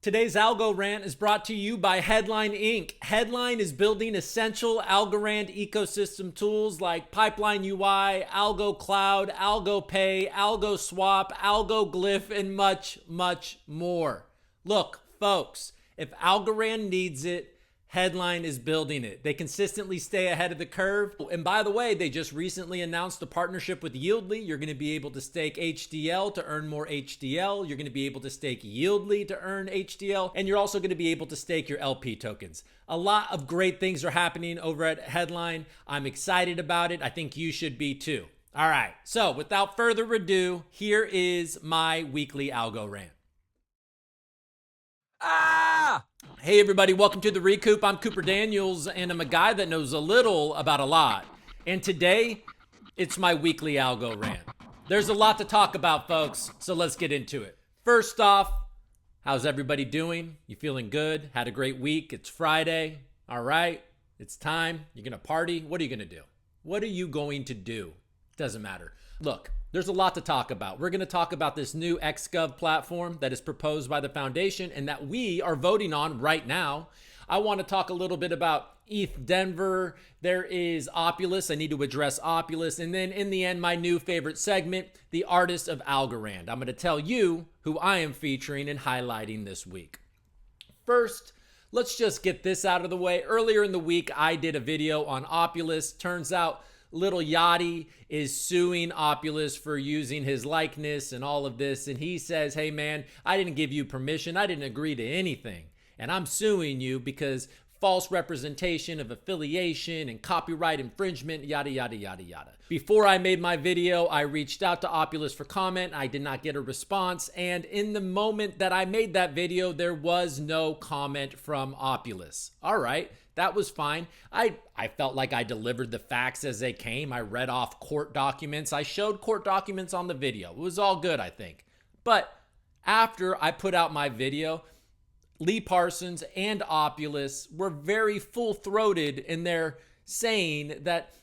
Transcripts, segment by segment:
Today's AlgoRANT is brought to you by Headline Inc. Headline is building essential Algorand ecosystem tools like Pipeline UI, Algo Cloud, Algo Pay, Algo Swap, Algo Glyph, and much, much more. Look, folks, if Algorand needs it, Headline is building it. They consistently stay ahead of the curve. And by the way, they just recently announced a partnership with YLDY. You're going to be able to stake HDL to earn more HDL. You're going to be able to stake YLDY to earn HDL. And you're also going to be able to stake your LP tokens. A lot of great things are happening over at Headline. I'm excited about it. I think you should be too. All right. So without further ado, here is my weekly algo rant. Hey everybody, welcome to the ReCoop. I'm Cooper Daniels and I'm a guy that knows a little about a lot. And today, it's my weekly algo rant. There's a lot to talk about, folks, so let's get into it. First off, how's everybody doing? You feeling good? Had a great week? It's Friday. All right, it's time. You're gonna party? What are you gonna do? What are you going to do? Doesn't matter. Look, there's a lot to talk about. We're going to talk about this new xGOV platform that is proposed by the foundation and that we are voting on right now. I want to talk a little bit about ETHDENVER. There is Opulus. I need to address Opulus. And then in the end, my new favorite segment, the artist of Algorand. I'm going to tell you who I am featuring and highlighting this week. First, let's just get this out of the way. Earlier in the week, I did a video on Opulus. Turns out YLDY is suing Opulus for using his likeness and all of this. And he says, hey man, I didn't give you permission. I didn't agree to anything. And I'm suing you because false representation of affiliation and copyright infringement, yada, yada, yada, yada. Before I made my video, I reached out to Opulus for comment. I did not get a response. And in the moment that I made that video, there was no comment from Opulus. All right. That was fine. I felt like I delivered the facts as they came. I read off court documents. I showed court documents on the video. It was all good, I think. But after I put out my video, Lee Parsons and Opulus were very full-throated in their saying that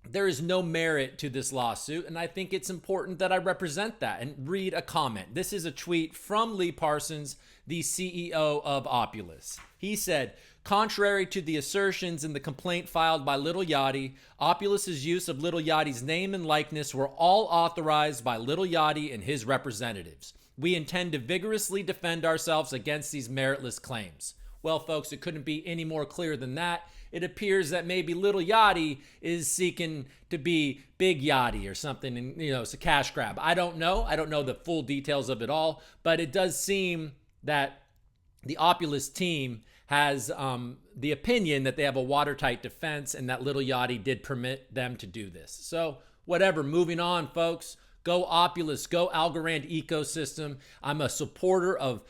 there is no merit to this lawsuit, and I think it's important that I represent that and read a comment. This is a tweet from Lee Parsons, the CEO of Opulus. He said, contrary to the assertions in the complaint filed by YLDY, Opulus's use of YLDY's name and likeness were all authorized by YLDY and his representatives. We intend to vigorously defend ourselves against these meritless claims. Well, folks, it couldn't be any more clear than that. It appears that maybe YLDY is seeking to be Big Yachty or something, and it's a cash grab. I don't know. I don't know the full details of it all, but it does seem that the Opulus team has the opinion that they have a watertight defense and that YLDY did permit them to do this. So whatever, moving on, folks. Go Opulus, go Algorand ecosystem. I'm a supporter of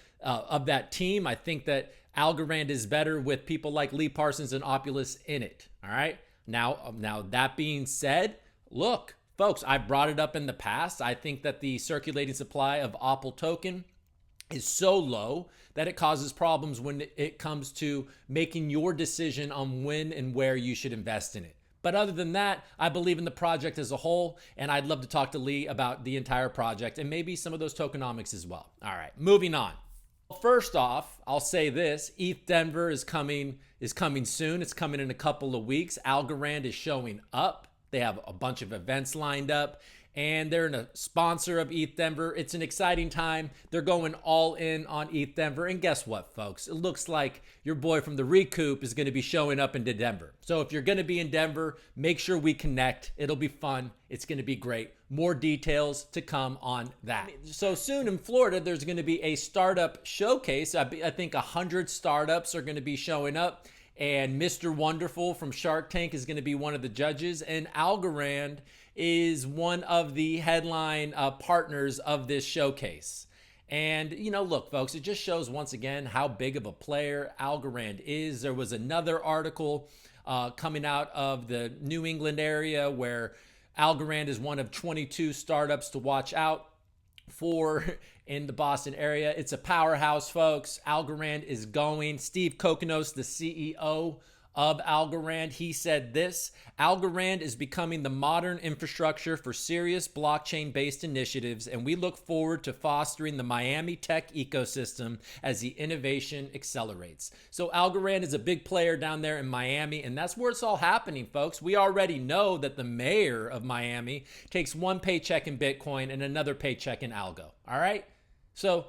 that team. I think that Algorand is better with people like Lee Parsons and Opulus in it. All right. Now that being said, look, folks, I brought it up in the past. I think that the circulating supply of OPUL token is so low that it causes problems when it comes to making your decision on when and where you should invest in it. But other than that, I believe in the project as a whole, and I'd love to talk to Lee about the entire project and maybe some of those tokenomics as well. All right, moving on. First off, I'll say this, ETHDENVER is coming soon. It's coming in a couple of weeks. Algorand is showing up. They have a bunch of events lined up, and they're a sponsor of ETHDENVER. It's an exciting time. They're going all in on ETHDENVER. And guess what, folks? It looks like your boy from the ReCoop is going to be showing up into Denver. So if you're going to be in Denver, make sure we connect. It'll be fun. It's going to be great. More details to come on that. So soon in Florida, there's going to be a startup showcase. I think 100 startups are going to be showing up. And Mr. Wonderful from Shark Tank is going to be one of the judges. And Algorand is one of the headline partners of this showcase. And, look, folks, it just shows once again how big of a player Algorand is. There was another article coming out of the New England area where Algorand is one of 22 startups to watch out for in the Boston area. It's a powerhouse, folks. Algorand is going. Steve Kokonos, the CEO of Algorand. He said this: Algorand is becoming the modern infrastructure for serious blockchain-based initiatives, and we look forward to fostering the Miami tech ecosystem as the innovation accelerates. So Algorand is a big player down there in Miami, and that's where it's all happening, folks. We already know that the mayor of Miami takes one paycheck in Bitcoin and another paycheck in Algo. All right? So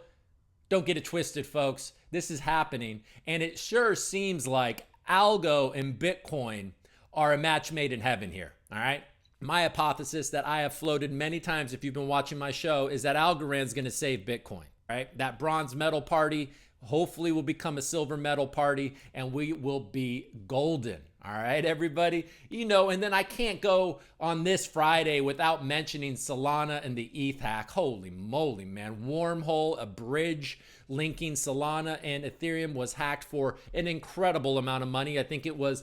don't get it twisted, folks. This is happening, and it sure seems like Algo and Bitcoin are a match made in heaven here. All right? My hypothesis that I have floated many times if you've been watching my show is that Algorand is going to save Bitcoin. Right? That bronze medal party hopefully will become a silver medal party, and we will be golden. All right, everybody. You know, and then I can't go on this Friday without mentioning Solana and the ETH hack. Holy moly, man. Wormhole, a bridge linking Solana and Ethereum was hacked for an incredible amount of money. I think it was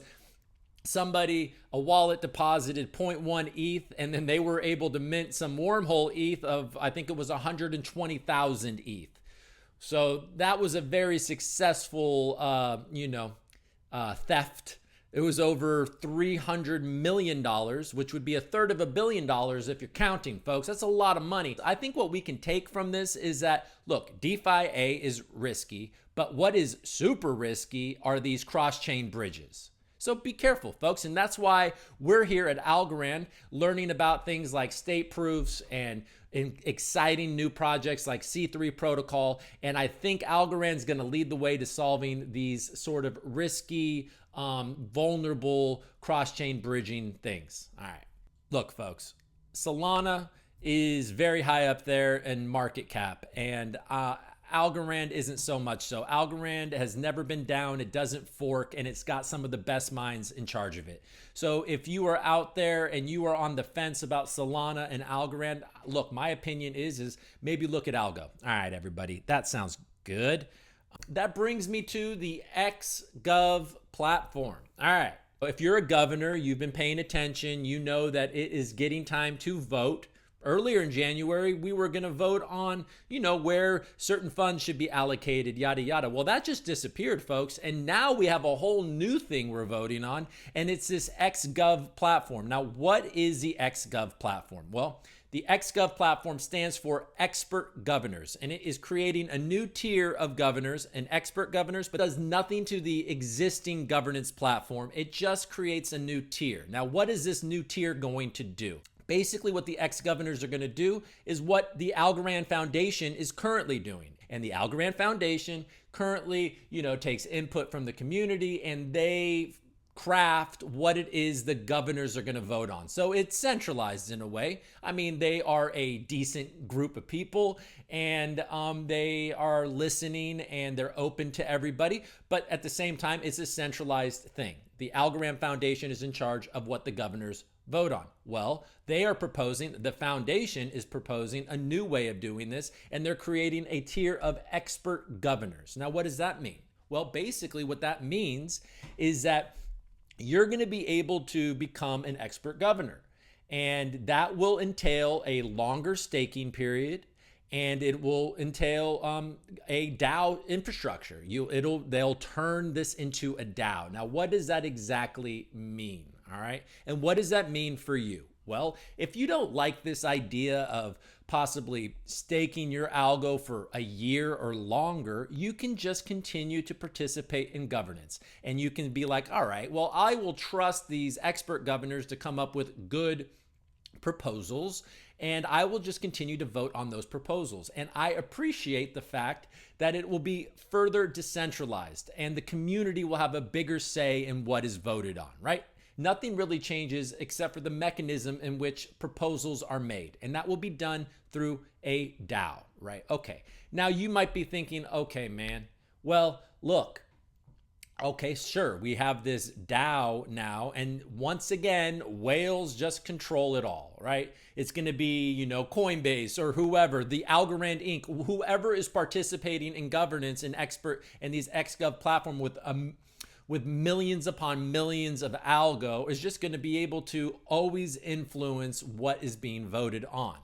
somebody, a wallet deposited 0.1 ETH, and then they were able to mint some wormhole ETH of, I think it was 120,000 ETH. So that was a very successful, theft. It was over $300 million, which would be a third of $1 billion if you're counting, folks. That's a lot of money. I think what we can take from this is that, look, DeFi A is risky, but what is super risky are these cross-chain bridges. So be careful, folks. And that's why we're here at Algorand learning about things like state proofs and exciting new projects like C3 protocol. And I think Algorand is going to lead the way to solving these sort of risky, vulnerable cross-chain bridging things. All right. Look, folks, Solana is very high up there in market cap, and Algorand isn't so much so. Algorand has never been down. It doesn't fork, and it's got some of the best minds in charge of it. So if you are out there and you are on the fence about Solana and Algorand, look, my opinion is maybe look at Algo. All right, everybody, that sounds good. That brings me to the xGOV platform. All right. If you're a governor, you've been paying attention, you know that it is getting time to vote. Earlier in January, we were going to vote on, where certain funds should be allocated, yada, yada. Well, that just disappeared, folks. And now we have a whole new thing we're voting on, and it's this xGOV platform. Now, what is the xGOV platform? Well, the xGOV platform stands for expert governors, and it is creating a new tier of governors and expert governors, but does nothing to the existing governance platform. It just creates a new tier. Now, what is this new tier going to do? Basically, what the ex-governors are going to do is what the Algorand Foundation is currently doing. And the Algorand Foundation currently, takes input from the community, and they craft what it is the governors are going to vote on. So it's centralized in a way. I mean, they are a decent group of people, and they are listening, and they're open to everybody. But at the same time, it's a centralized thing. The Algorand Foundation is in charge of what the governors vote on. Well, the foundation is proposing a new way of doing this, and they're creating a tier of expert governors. Now, what does that mean? Well, basically what that means is that you're going to be able to become an expert governor, and that will entail a longer staking period, and it will entail a DAO infrastructure. They'll turn this into a DAO. Now, what does that exactly mean? All right. And what does that mean for you? Well, if you don't like this idea of possibly staking your algo for a year or longer, you can just continue to participate in governance. And you can be like, all right, well, I will trust these expert governors to come up with good proposals, and I will just continue to vote on those proposals. And I appreciate the fact that it will be further decentralized, and the community will have a bigger say in what is voted on, right? Nothing really changes except for the mechanism in which proposals are made, and that will be done through a DAO, right? Okay, now you might be thinking, okay, man, well, look, okay, sure, we have this DAO now, and once again, whales just control it all, right? It's going to be, Coinbase or whoever, the Algorand Inc., whoever is participating in governance and these xGov platform with millions upon millions of algo is just going to be able to always influence what is being voted on.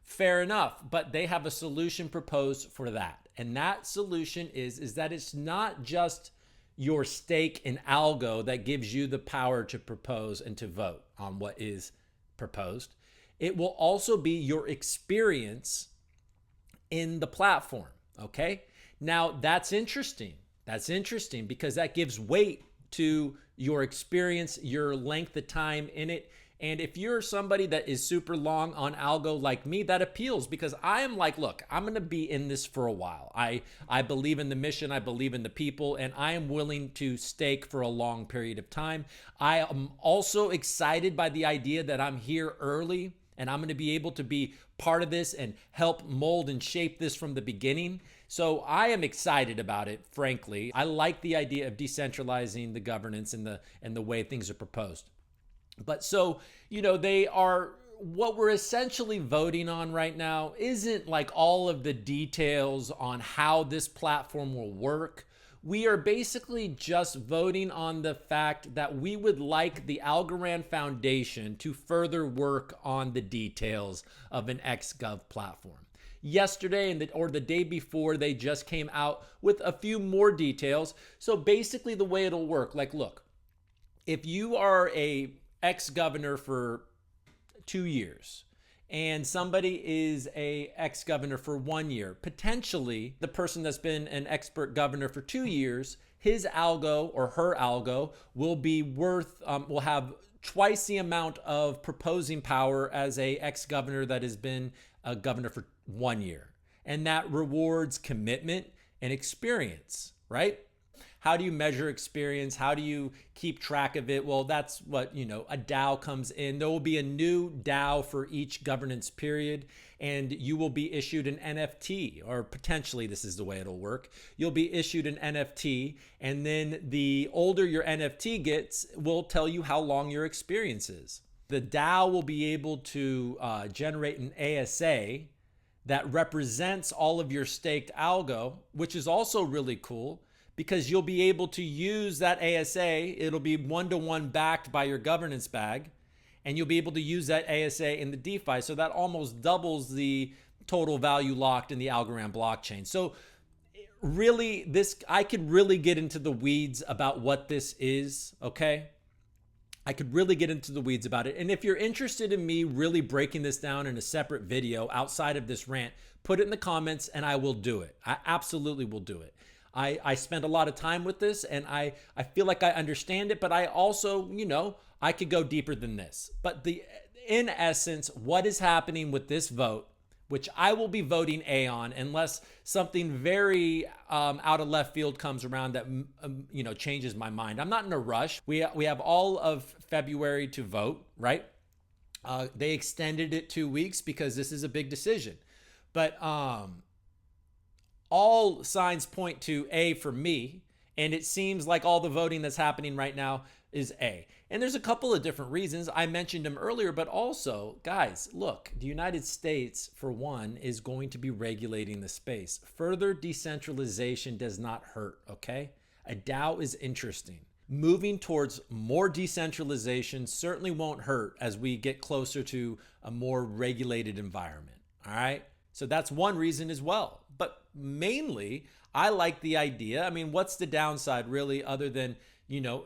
Fair enough, but they have a solution proposed for that. And that solution is that it's not just your stake in Algo that gives you the power to propose and to vote on what is proposed. It will also be your experience in the platform. Okay. Now that's interesting. That's interesting because that gives weight to your experience, your length of time in it. And if you're somebody that is super long on Algo like me, that appeals because I am like, look, I'm going to be in this for a while. I believe in the mission. I believe in the people, and I am willing to stake for a long period of time. I am also excited by the idea that I'm here early and I'm going to be able to be part of this and help mold and shape this from the beginning. So I am excited about it, frankly. I like the idea of decentralizing the governance and the way things are proposed. But so, they are, what we're essentially voting on right now isn't like all of the details on how this platform will work. We are basically just voting on the fact that we would like the Algorand Foundation to further work on the details of an xGOV platform. Yesterday or the day before, they just came out with a few more details. So basically the way it'll work, like, look, if you are a ex-governor for 2 years and somebody is a ex-governor for 1 year, potentially the person that's been an expert governor for 2 years, his algo or her algo will be worth, will have twice the amount of proposing power as a ex-governor that has been a governor for 1 year. And that rewards commitment and experience, right? How do you measure experience? How do you keep track of it? Well, that's what, a DAO comes in. There will be a new DAO for each governance period, and you will be issued an NFT, or potentially this is the way it'll work. You'll be issued an NFT, and then the older your NFT gets will tell you how long your experience is. The DAO will be able to generate an ASA that represents all of your staked algo, which is also really cool, because you'll be able to use that ASA. It'll be one-to-one backed by your governance bag, and you'll be able to use that ASA in the DeFi. So that almost doubles the total value locked in the Algorand blockchain. So really, I could really get into the weeds about what this is, okay? I could really get into the weeds about it. And if you're interested in me really breaking this down in a separate video outside of this rant, put it in the comments and I will do it. I absolutely will do it. I spent a lot of time with this and I feel like I understand it, but I also, I could go deeper than this. But in essence, what is happening with this vote, which I will be voting A on unless something very out of left field comes around that, changes my mind. I'm not in a rush. We have all of February to vote, right? They extended it 2 weeks because this is a big decision. But all signs point to A for me, and it seems like all the voting that's happening right now is A. And there's a couple of different reasons. I mentioned them earlier, but also, guys, look, the United States, for one, is going to be regulating the space. Further decentralization does not hurt, okay? A DAO is interesting. Moving towards more decentralization certainly won't hurt as we get closer to a more regulated environment, all right? So that's one reason as well. But mainly, I like the idea. I mean, what's the downside really other than,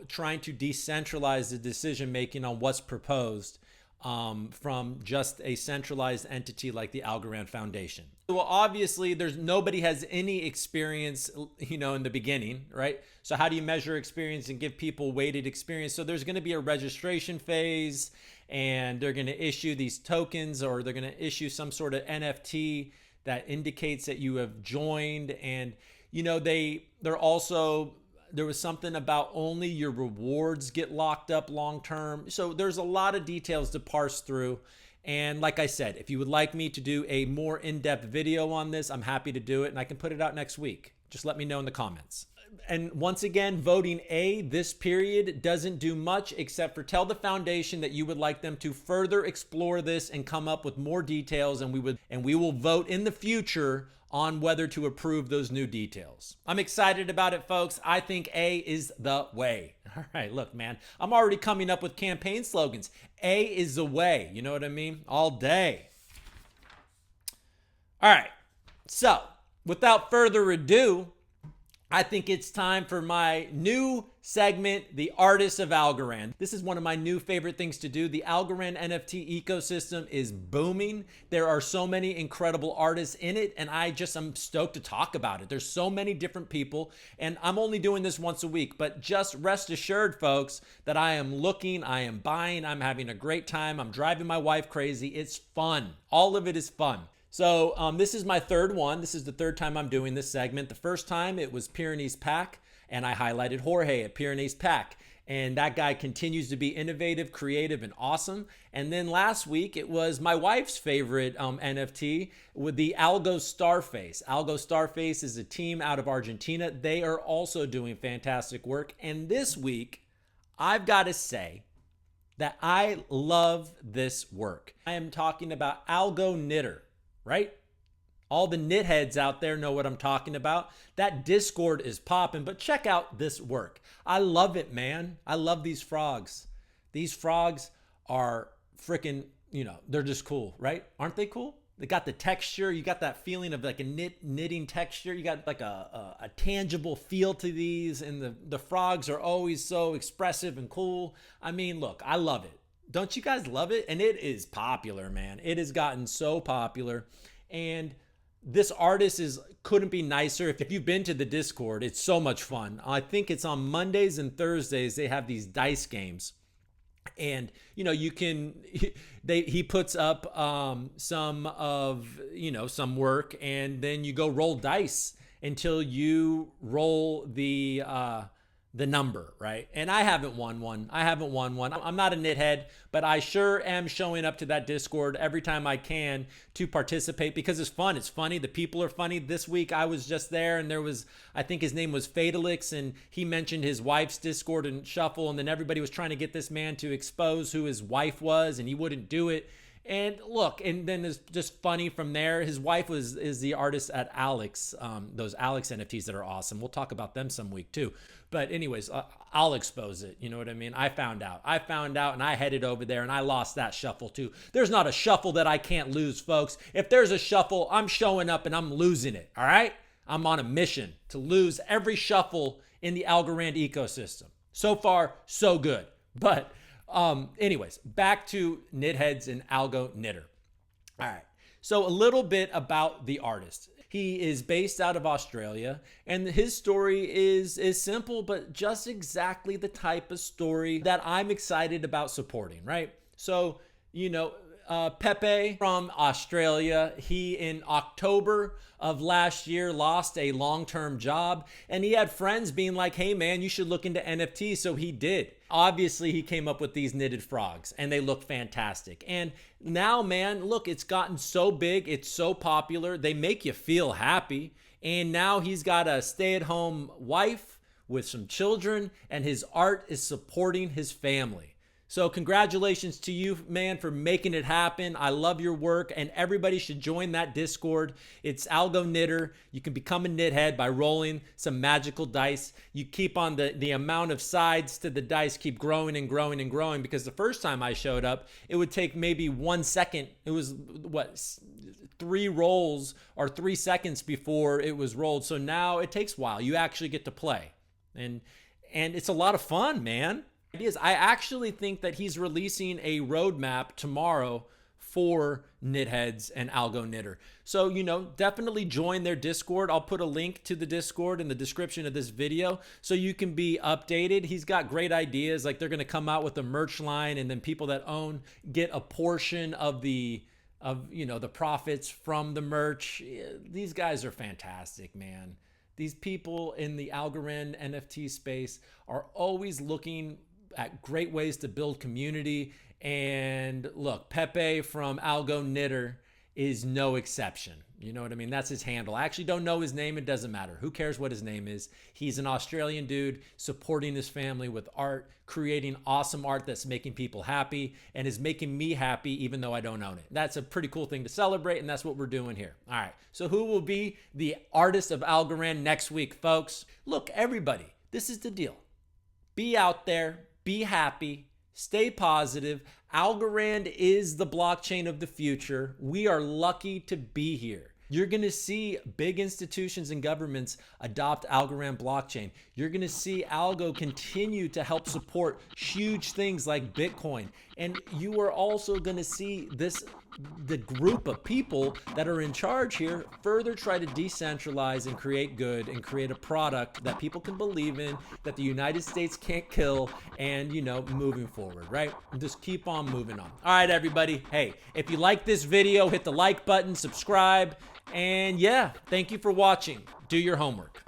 trying to decentralize the decision making on what's proposed from just a centralized entity like the Algorand Foundation? Well, obviously, nobody has any experience, in the beginning, right? So how do you measure experience and give people weighted experience? So there's going to be a registration phase, and they're going to issue these tokens, or they're going to issue some sort of NFT that indicates that you have joined. And, there was something about only your rewards get locked up long term. So there's a lot of details to parse through. And like I said, if you would like me to do a more in-depth video on this, I'm happy to do it, and I can put it out next week. Just let me know in the comments. And once again, voting A this period doesn't do much except for tell the foundation that you would like them to further explore this and come up with more details, and we will vote in the future on whether to approve those new details. I'm excited about it, folks. I think A is the way. All right, look, man, I'm already coming up with campaign slogans. A is the way. You know what I mean? All day. All right. So, without further ado, I think it's time for my new segment, The Artists of Algorand. This is one of my new favorite things to do. The Algorand NFT ecosystem is booming. There are so many incredible artists in it, and I'm stoked to talk about it. There's so many different people, and I'm only doing this once a week, but just rest assured, folks, that I am looking, I am buying, I'm having a great time. I'm driving my wife crazy. It's fun. All of it is fun. So this is my third one. This is the third time I'm doing this segment. The first time it was Pyrenees Pack, and I highlighted Jorge at Pyrenees Pack. And that guy continues to be innovative, creative, and awesome. And then last week, it was my wife's favorite NFT with the ALGO Starface. ALGO Starface is a team out of Argentina. They are also doing fantastic work. And this week, I've got to say that I love this work. I am talking about ALGO Knitter. Right? All the knit heads out there know what I'm talking about. That Discord is popping, but check out this work. I love it, man. I love these frogs. These frogs are freaking, they're just cool, right? Aren't they cool? They got the texture. You got that feeling of like a knitting texture. You got like a tangible feel to these, and the frogs are always so expressive and cool. I mean, look, I love it. Don't you guys love it? And it is popular, man. It has gotten so popular. And this artist couldn't be nicer. If you've been to the Discord, it's so much fun. I think it's on Mondays and Thursdays. They have these dice games. And, he puts up some work, and then you go roll dice until you roll the number, right? And I haven't won one. I'm not a knit head, but I sure am showing up to that Discord every time I can to participate because it's fun. It's funny. The people are funny. This week I was just there, and I think his name was Fatalix, and he mentioned his wife's Discord and Shuffle, and then everybody was trying to get this man to expose who his wife was, and he wouldn't do it. And look, and then it's just funny from there. His wife is the artist at Alex, those Alex NFTs that are awesome. We'll talk about them some week too. But anyways, I'll expose it. You know what I mean? I found out and I headed over there and I lost that shuffle too. There's not a shuffle that I can't lose, folks. If there's a shuffle, I'm showing up and I'm losing it. All right? I'm on a mission to lose every shuffle in the Algorand ecosystem. So far, so good. But anyways, back to knit heads and Algo Knitter. All right. So a little bit about the artist. He is based out of Australia, and his story is simple, but just exactly the type of story that I'm excited about supporting, right? So, Pepe from Australia, he in October of last year lost a long-term job, and he had friends being like, hey man, you should look into NFTs. So he did. Obviously he came up with these knitted frogs and they look fantastic. And now, man, look, it's gotten so big. It's so popular. They make you feel happy. And now he's got a stay-at-home wife with some children, and his art is supporting his family. So congratulations to you, man, for making it happen. I love your work, and everybody should join that Discord. It's Algo Knitter. You can become a knit head by rolling some magical dice. You keep on the amount of sides to the dice keep growing and growing and growing, because the first time I showed up, it would take maybe 1 second. It was, 3 rolls or 3 seconds before it was rolled. So now it takes a while. You actually get to play. And it's a lot of fun, man. I actually think that he's releasing a roadmap tomorrow for knit heads and Algo Knitter. So, definitely join their Discord. I'll put a link to the Discord in the description of this video so you can be updated. He's got great ideas. Like, they're going to come out with a merch line, and then people that own get a portion of the profits from the merch. These guys are fantastic, man. These people in the Algorand NFT space are always looking at great ways to build community. And look, Pepe from Algo Knitter is no exception. You know what I mean? That's his handle. I actually don't know his name. It doesn't matter. Who cares what his name is? He's an Australian dude supporting his family with art, creating awesome art that's making people happy and is making me happy even though I don't own it. That's a pretty cool thing to celebrate, and that's what we're doing here. All right. So who will be the artist of Algorand next week, folks? Look, everybody, this is the deal. Be out there. Be happy, stay positive. Algorand is the blockchain of the future. We are lucky to be here. You're going to see big institutions and governments adopt Algorand blockchain. You're going to see Algo continue to help support huge things like Bitcoin. And you are also going to see the group of people that are in charge here further try to decentralize and create good and create a product that people can believe in, that the United States can't kill, and, you know, moving forward, right? Just keep on moving on. All right, everybody. Hey, if you like this video, hit the like button, subscribe, and yeah, thank you for watching. Do your homework.